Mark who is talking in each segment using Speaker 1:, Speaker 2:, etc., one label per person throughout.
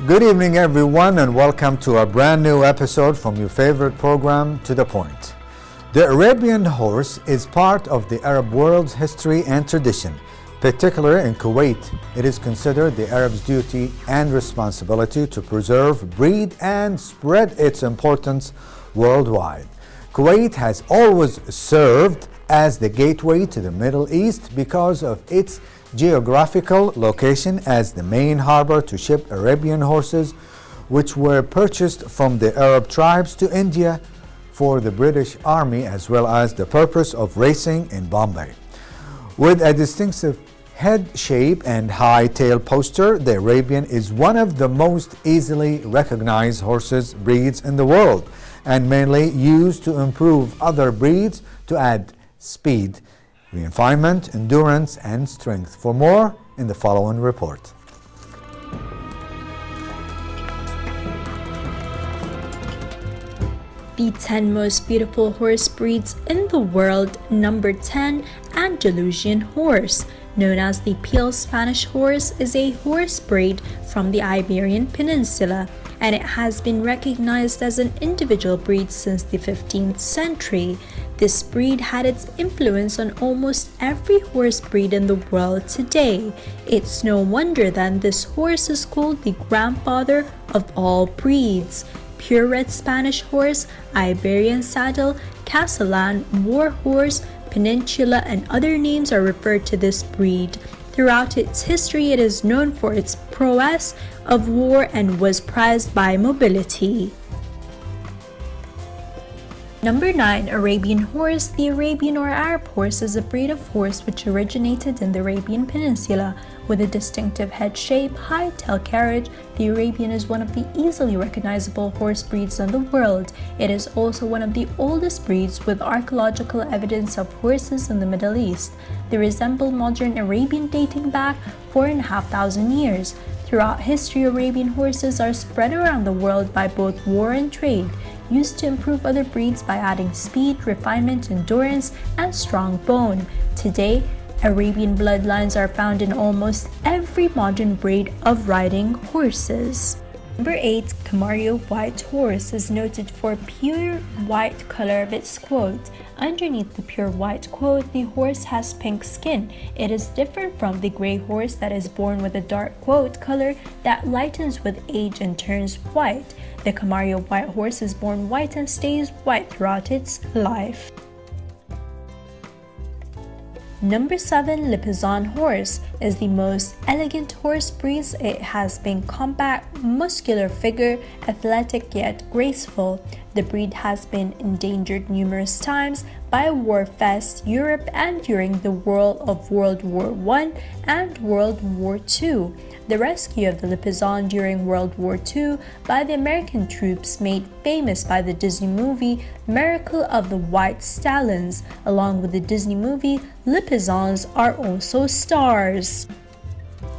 Speaker 1: Good evening, everyone, and welcome to a brand new episode from your favorite program, To The Point. The Arabian horse is part of the Arab world's history and tradition. Particularly in Kuwait, it is considered the Arabs' duty and responsibility to preserve, breed, and spread its importance worldwide. Kuwait has always served as the gateway to the Middle East because of its geographical location as the main harbor to ship Arabian horses, which were purchased from the Arab tribes to India for the British Army, as well as the purpose of racing in Bombay. With a distinctive head shape and high tail poster, the Arabian is one of the most easily recognized horses breeds in the world, and mainly used to improve other breeds to add speed, refinement, endurance, and strength. For more, in the following report.
Speaker 2: The 10 most beautiful horse breeds in the world. Number 10, Andalusian horse. Known as the pale Spanish horse, is a horse breed from the Iberian Peninsula, and it has been recognized as an individual breed since the 15th century. This breed had its influence on almost every horse breed in the world today. It's no wonder then this horse is called the grandfather of all breeds. Pure red Spanish horse, Iberian saddle, Catalan, war horse, Peninsula, and other names are referred to this breed. Throughout its history, it is known for its prowess of war and was prized by mobility. Number 9, Arabian horse. The Arabian or Arab horse is a breed of horse which originated in the Arabian Peninsula. With a distinctive head shape, high tail carriage, the Arabian is one of the easily recognizable horse breeds in the world. It is also one of the oldest breeds with archaeological evidence of horses in the Middle East. They resemble modern Arabian dating back 4,500 years. Throughout history, Arabian horses are spread around the world by both war and trade, used to improve other breeds by adding speed, refinement, endurance, and strong bone. Today, Arabian bloodlines are found in almost every modern breed of riding horses. Number 8, Camarillo white horse is noted for pure white color of its coat. Underneath the pure white coat, the horse has pink skin. It is different from the gray horse that is born with a dark coat color that lightens with age and turns white. The Camarillo white horse is born white and stays white throughout its life. Number 7, Lipizan horse is the most elegant horse breed. It has been compact, muscular figure, athletic yet graceful. The breed has been endangered numerous times by war-fest Europe and during the World War I and World War II. The rescue of the Lipizan during World War II by the American troops, made famous by the Disney movie Miracle of the White Stallions. Along with the Disney movie, Lipizans are also stars.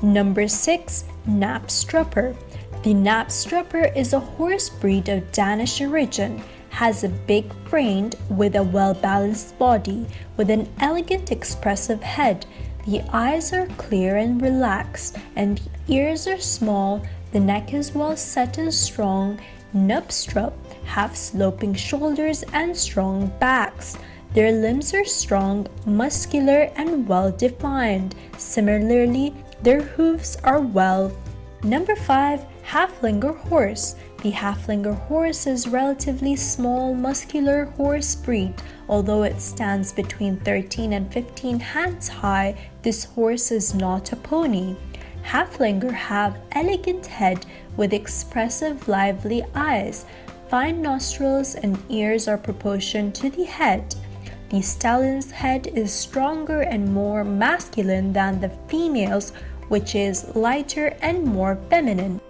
Speaker 2: Number 6, Knapstrupper. The Knapstrupper is a horse breed of Danish origin. Has a big frame with a well-balanced body, with an elegant expressive head. The eyes are clear and relaxed, and the ears are small. The neck is well set and strong. Knapstrup have sloping shoulders and strong backs. Their limbs are strong, muscular, and well defined. Similarly, their hooves are well. Number 5, Haflinger horse. The Haflinger horse is relatively small, muscular horse breed. Although it stands between 13 and 15 hands high, this horse is not a pony. Haflinger have elegant head with expressive, lively eyes. Fine nostrils and ears are proportioned to the head. The stallion's head is stronger and more masculine than the female's, which is lighter and more feminine.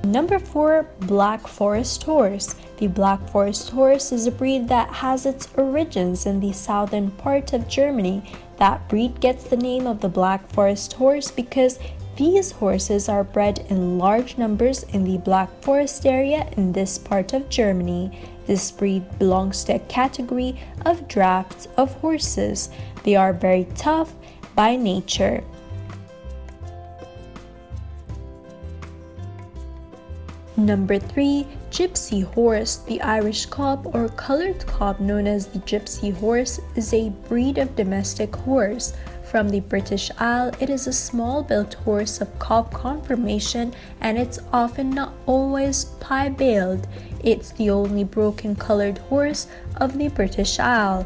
Speaker 2: Number 4, Black Forest horse. The Black Forest horse is a breed that has its origins in the southern part of Germany. That breed gets the name of the Black Forest horse because these horses are bred in large numbers in the Black Forest area in this part of Germany. This breed belongs to a category of drafts of horses. They are very tough by nature. Number 3. Gypsy horse. The Irish cob or colored cob known as the gypsy horse is a breed of domestic horse. From the British Isle, it is a small-built horse of cob conformation and it's often not always pie-bailed. It's the only broken colored horse of the British Isle.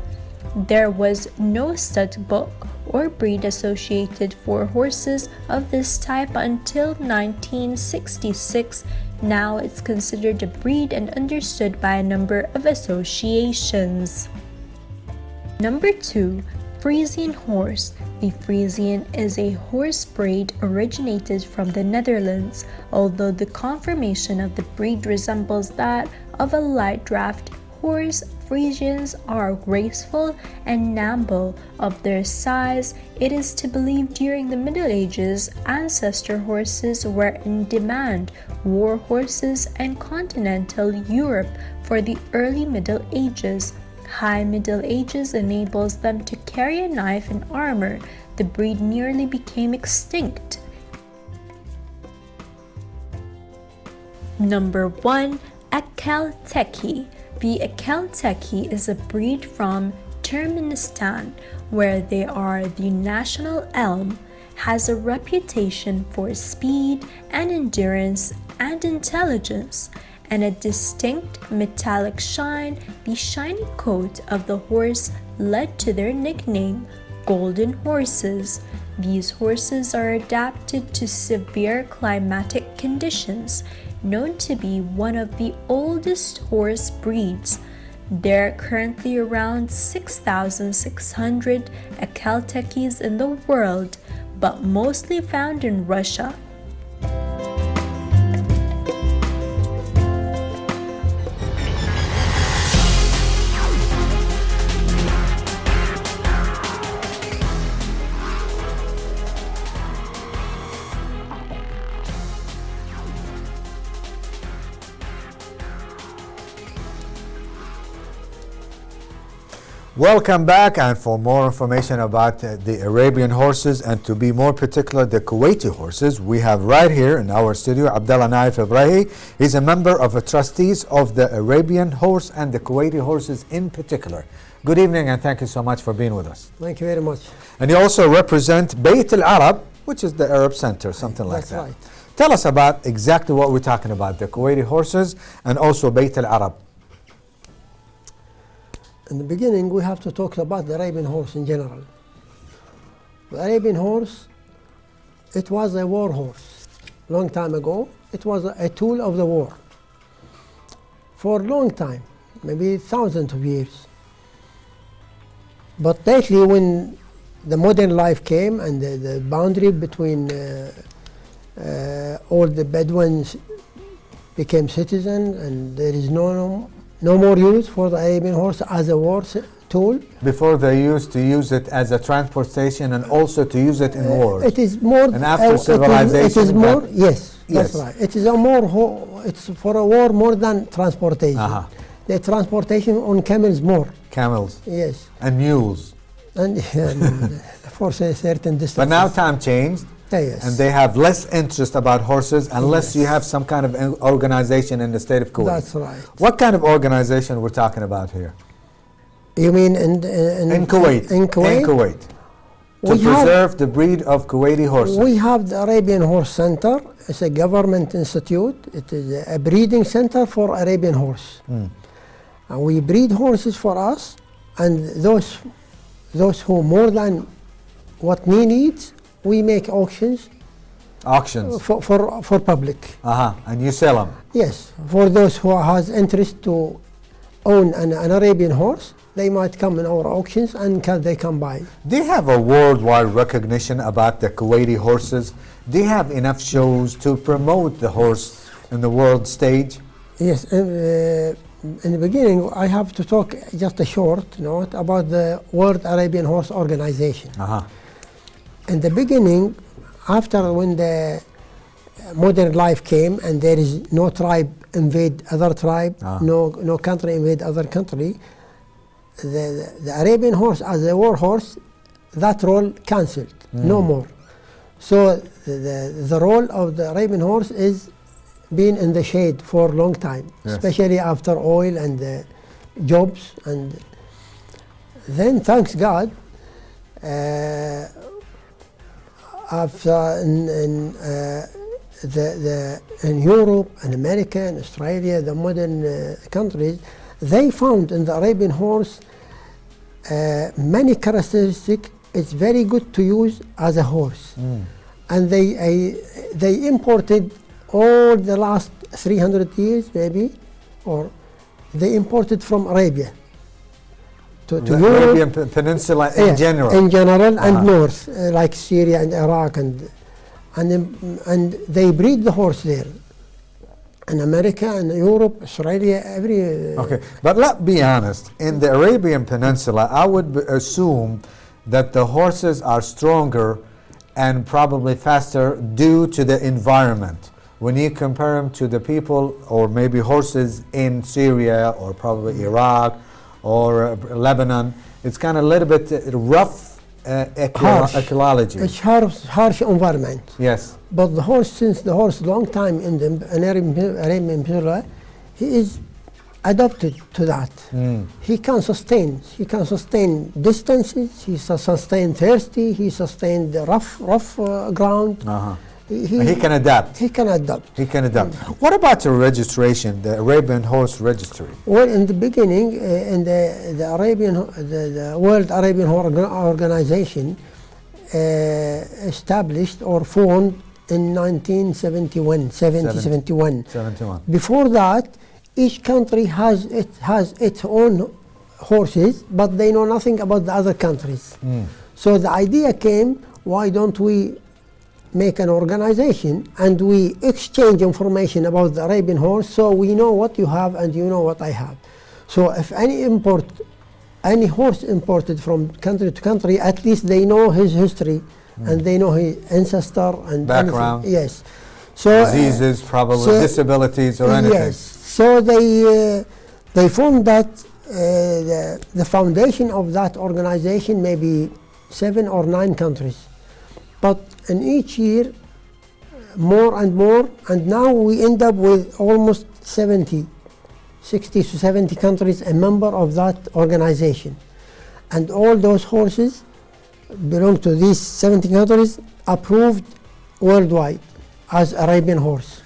Speaker 2: There was no stud book or breed associated for horses of this type until 1966. Now it's considered a breed and understood by a number of associations. Number 2. Friesian horse. The Friesian is a horse breed originated from the Netherlands. Although the conformation of the breed resembles that of a light draft horse, Friesians are graceful and nimble. Of their size, it is to believe during the Middle Ages, ancestor horses were in demand, war horses, and continental Europe for the early Middle Ages. High Middle Ages enables them to carry a knife and armor. The breed nearly became extinct. Number 1. ALKHASHRAM. The ALKHASHRAM is a breed from Turkmenistan, where they are the national elm, has a reputation for speed and endurance and intelligence, and a distinct metallic shine. The shiny coat of the horse led to their nickname, golden horses. These horses are adapted to severe climatic conditions, known to be one of the oldest horse breeds. There are currently around 6,600 ALKHASHRAMs in the world, but mostly found in Russia.
Speaker 1: Welcome back, and for more information about the Arabian horses, and to be more particular, the Kuwaiti horses, we have right here in our studio Abdullah Naif Ibrahi. He's a member of the trustees of the Arabian horse and the Kuwaiti horses in particular. Good evening, and thank you so much for being with us.
Speaker 3: Thank you very much.
Speaker 1: And you also represent Bayt al-Arab, which is the Arab Center, something like that.
Speaker 3: That's right.
Speaker 1: Tell us about exactly what we're talking about, the Kuwaiti horses and also Bayt al-Arab.
Speaker 3: In the beginning, we have to talk about the Arabian horse in general. The Arabian horse, it was a war horse. Long time ago, it was a tool of the war. For a long time, maybe thousands of years. But lately, when the modern life came and the boundary between all the Bedouins became citizens, and there is no more use for the Arabian horse as a war tool.
Speaker 1: Before they used to use it as a transportation and also to use it in wars.
Speaker 3: It is more.
Speaker 1: And after civilization.
Speaker 3: It is more. Yes, that's right. It is a more. It's for a war more than transportation. The transportation on camels more.
Speaker 1: Camels.
Speaker 3: Yes.
Speaker 1: And mules.
Speaker 3: And for a certain distance.
Speaker 1: But now time changed.
Speaker 3: Yes.
Speaker 1: And they have less interest about horses unless you have some kind of organization in the state of Kuwait.
Speaker 3: That's right.
Speaker 1: What kind of organization we're talking about here?
Speaker 3: You mean in
Speaker 1: Kuwait?
Speaker 3: In Kuwait?
Speaker 1: In Kuwait. To preserve the breed of Kuwaiti horses.
Speaker 3: We have the Arabian Horse Center. It's a government institute. It is a breeding center for Arabian horse. And we breed horses for us, and those who more than what needs, we make auctions.
Speaker 1: Auctions?
Speaker 3: For public.
Speaker 1: And you sell them?
Speaker 3: Yes. For those who has interest to own an Arabian horse, they might come in our auctions and they can buy.
Speaker 1: Do you have a worldwide recognition about the Kuwaiti horses? Do you have enough shows to promote the horse in the world stage?
Speaker 3: Yes. In the beginning, I have to talk just a short note about the World Arabian Horse Organization. In the beginning, after when the modern life came and there is no tribe invade other tribe, no country invade other country, the Arabian horse as a war horse, that role cancelled, no more. So the role of the Arabian horse is been in the shade for a long time, especially after oil and jobs. And then, thanks God, after in Europe and America and Australia, the modern countries, they found in the Arabian horse many characteristics. It's very good to use as a horse. And they imported all the last 300 years maybe, or they imported from Arabia to
Speaker 1: the
Speaker 3: Europe,
Speaker 1: Arabian Peninsula in general.
Speaker 3: In general, and north, like Syria and Iraq, and they breed the horse there. In America and Europe, Australia, every...
Speaker 1: Okay, but let's be honest. In the Arabian Peninsula, I would assume that the horses are stronger and probably faster due to the environment. When you compare them to the people or maybe horses in Syria or probably Iraq or Lebanon, it's kind of a little bit rough ecology.
Speaker 3: It's harsh environment.
Speaker 1: Yes.
Speaker 3: But the horse, since the horse long time in the Arabian Peninsula, he is adapted to that. He can sustain distances, he sustain thirsty, he sustain the rough ground. He can adapt. He can adapt.
Speaker 1: He can adapt. What about the registration, the Arabian Horse Registry?
Speaker 3: Well, in the beginning, in the World Arabian Horse Organization established or formed in 1971. Before that, each country has its own horses, but they know nothing about the other countries. So the idea came, why don't we make an organization and we exchange information about the Arabian horse, so we know what you have and you know what I have. So if any horse imported from country to country, at least they know his history and they know his ancestor and
Speaker 1: background.
Speaker 3: Anything. Yes. So
Speaker 1: diseases, probably disabilities or anything.
Speaker 3: Yes. So they formed that the foundation of that organization, maybe 7 or 9 countries. But in each year, more and more, and now we end up with almost 60 to 70 countries a member of that organization. And all those horses belong to these 70 countries approved worldwide as Arabian horse.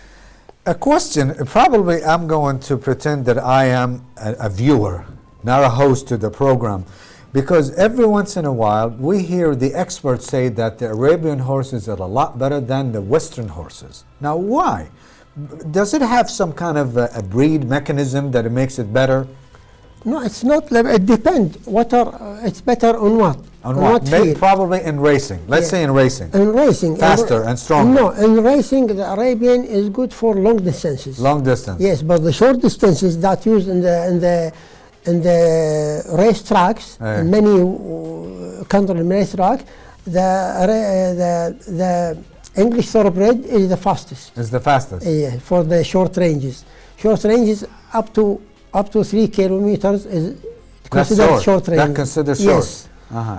Speaker 1: A question, probably I'm going to pretend that I am a viewer, not a host to the program. Because every once in a while, we hear the experts say that the Arabian horses are a lot better than the Western horses. Now, why? Does it have some kind of a breed mechanism that it makes it better?
Speaker 3: No, it's not. It depends. It's better on what?
Speaker 1: On what? Probably in racing. Let's say in racing.
Speaker 3: In racing.
Speaker 1: Faster and stronger.
Speaker 3: No, in racing, the Arabian is good for long distances.
Speaker 1: Long distance.
Speaker 3: Yes, but the short distances that used in the race tracks, in many countries race track, the English thoroughbred is the fastest.
Speaker 1: Is the fastest.
Speaker 3: Yeah, for the short ranges. Short ranges up to 3 kilometers is considered short range.
Speaker 1: That considered short.
Speaker 3: Yes.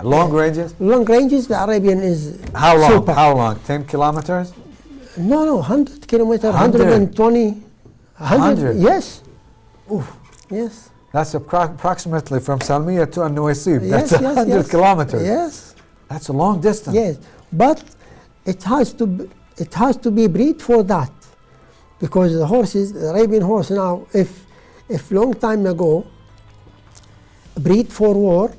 Speaker 1: Long ranges.
Speaker 3: Long ranges, the Arabian is
Speaker 1: how long?
Speaker 3: super.
Speaker 1: How long? 10 kilometers?
Speaker 3: No, 100 kilometers, 120. 100. Yes.
Speaker 1: Oof.
Speaker 3: Yes.
Speaker 1: That's approximately from Salmiya to An-Nuwaysib. That's 100 kilometers.
Speaker 3: Yes.
Speaker 1: That's a long distance.
Speaker 3: Yes, but it has to be bred for that, because the horses, the Arabian horse now, if long time ago bred for war,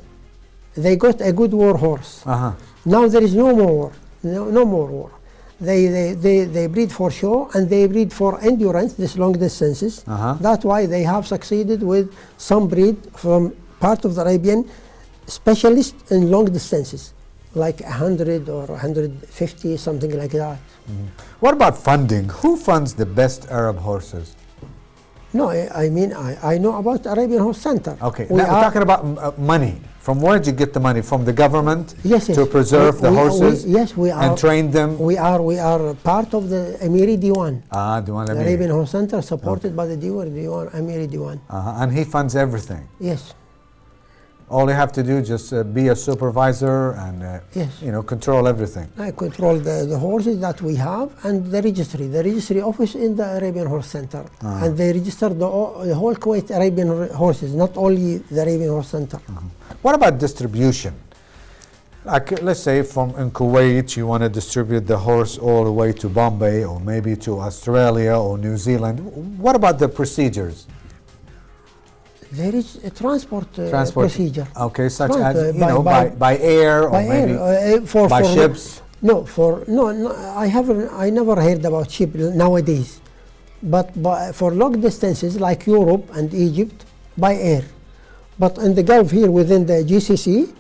Speaker 3: they got a good war horse. Now there is no more war. No more war. They breed for show and they breed for endurance, this long distances. That's why they have succeeded with some breed from part of the Arabian specialists in long distances, like 100 or 150, something like that.
Speaker 1: What about funding? Who funds the best Arab horses?
Speaker 3: No, I mean, I know about Arabian Horse Center.
Speaker 1: Okay, now we're talking about money. From where did you get the money? From the government?
Speaker 3: Yes.
Speaker 1: To preserve the horses?
Speaker 3: We are.
Speaker 1: And train them?
Speaker 3: We are part of the Amiri Diwan.
Speaker 1: Diwan
Speaker 3: the Arabian Horse Center, supported by the Diwan, Amiri Diwan.
Speaker 1: And he funds everything?
Speaker 3: Yes.
Speaker 1: All you have to do is just be a supervisor and
Speaker 3: Yes.
Speaker 1: control everything.
Speaker 3: I control the horses that we have and the registry office in the Arabian Horse Center. And they register the whole Kuwait Arabian horses, not only the Arabian Horse Center.
Speaker 1: What about distribution? Like, let's say in Kuwait, you want to distribute the horse all the way to Bombay or maybe to Australia or New Zealand. What about the procedures?
Speaker 3: There is a transport procedure.
Speaker 1: Okay, such as by air or maybe by ships.
Speaker 3: No, I never heard about ship nowadays. But for long distances like Europe and Egypt, by air. But in the Gulf here within the GCC,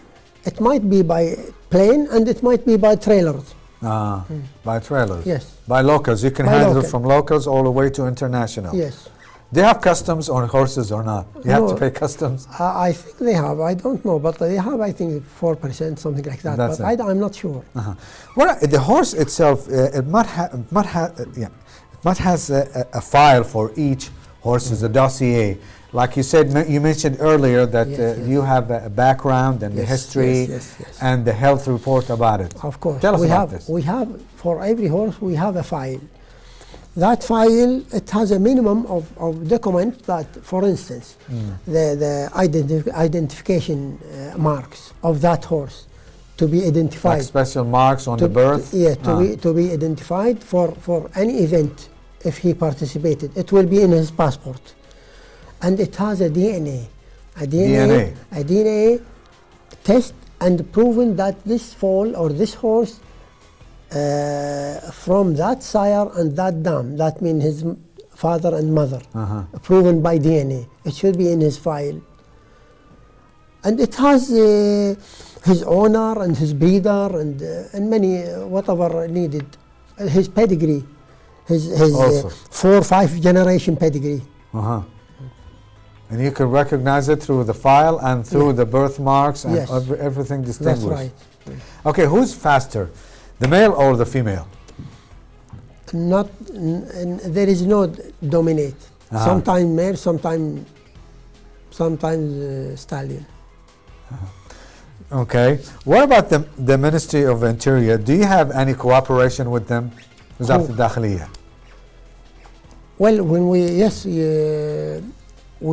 Speaker 3: it might be by plane and it might be by trailers.
Speaker 1: By trailers.
Speaker 3: Yes.
Speaker 1: By locals. You can handle it from locals all the way to international.
Speaker 3: Yes.
Speaker 1: They have customs on horses or not? You have to pay customs?
Speaker 3: I think they have. I don't know, but they have, I think, 4%, something like that.
Speaker 1: That's
Speaker 3: but I'm not sure.
Speaker 1: Well, the horse itself, it might has a file for each horse, a dossier. Like you said, you mentioned earlier that you have a background and the history and the health report about it.
Speaker 3: Of course.
Speaker 1: Tell us about this.
Speaker 3: We have, for every horse, we have a file. That file, it has a minimum of documents that, for instance, the identification marks of that horse to be identified.
Speaker 1: Like special marks on the birth?
Speaker 3: To be identified for any event if he participated. It will be in his passport. And it has a DNA test and proven that this foal or this horse from that sire and that dam, that means his father and mother, proven by DNA. It should be in his file. And it has his owner and his breeder and many, whatever needed. His pedigree, his 4 or 5 generation pedigree.
Speaker 1: And you can recognize it through the file and through the birthmarks and everything distinguished.
Speaker 3: That's right.
Speaker 1: Okay, who's faster, the male or the female?
Speaker 3: There is no dominate. Sometimes male, sometimes stallion.
Speaker 1: Okay. What about the Ministry of Interior? Do you have any cooperation with them? Wizarah al-Dakhiliya?
Speaker 3: Well, when we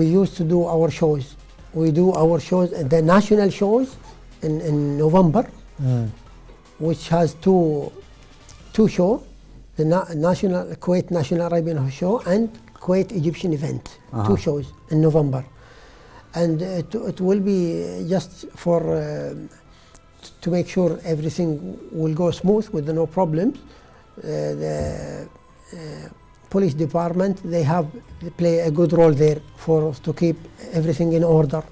Speaker 3: used to do our shows. We do our shows, the national shows in November, which has two shows, the national Kuwait National Arabian Horse Show and Kuwait Egyptian event, 2 shows in November. And it will be just for to make sure everything will go smooth with no problems. The police department, they play a good role there to keep everything in order.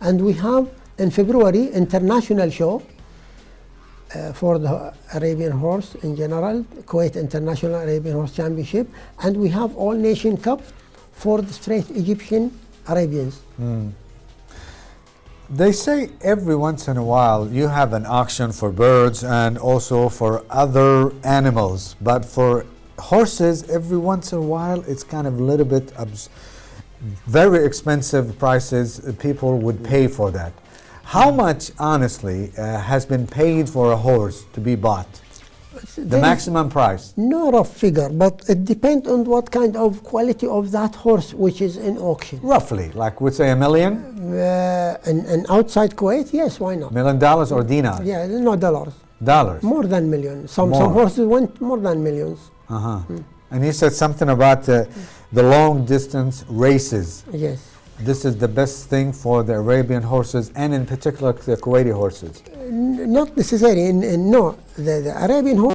Speaker 3: And we have in February international show for the Arabian horse in general, Kuwait International Arabian Horse Championship, and we have All Nation Cup for the straight Egyptian Arabians.
Speaker 1: They say every once in a while you have an auction for birds and also for other animals, but for horses every once in a while it's kind of a little bit very expensive prices people would pay for that. How much honestly has been paid for a horse to be bought? The maximum price?
Speaker 3: No rough figure, but it depends on what kind of quality of that horse which is in auction.
Speaker 1: Roughly, like we'd say $1 million?
Speaker 3: And outside Kuwait, yes, why not?
Speaker 1: $1 million or dinars?
Speaker 3: Yeah, no dollars.
Speaker 1: Dollars?
Speaker 3: More than millions. Some horses went more than millions.
Speaker 1: And you said something about the long distance races.
Speaker 3: Yes.
Speaker 1: This is the best thing for the Arabian horses and in particular the Kuwaiti horses.
Speaker 3: Not necessarily. No, the Arabian horse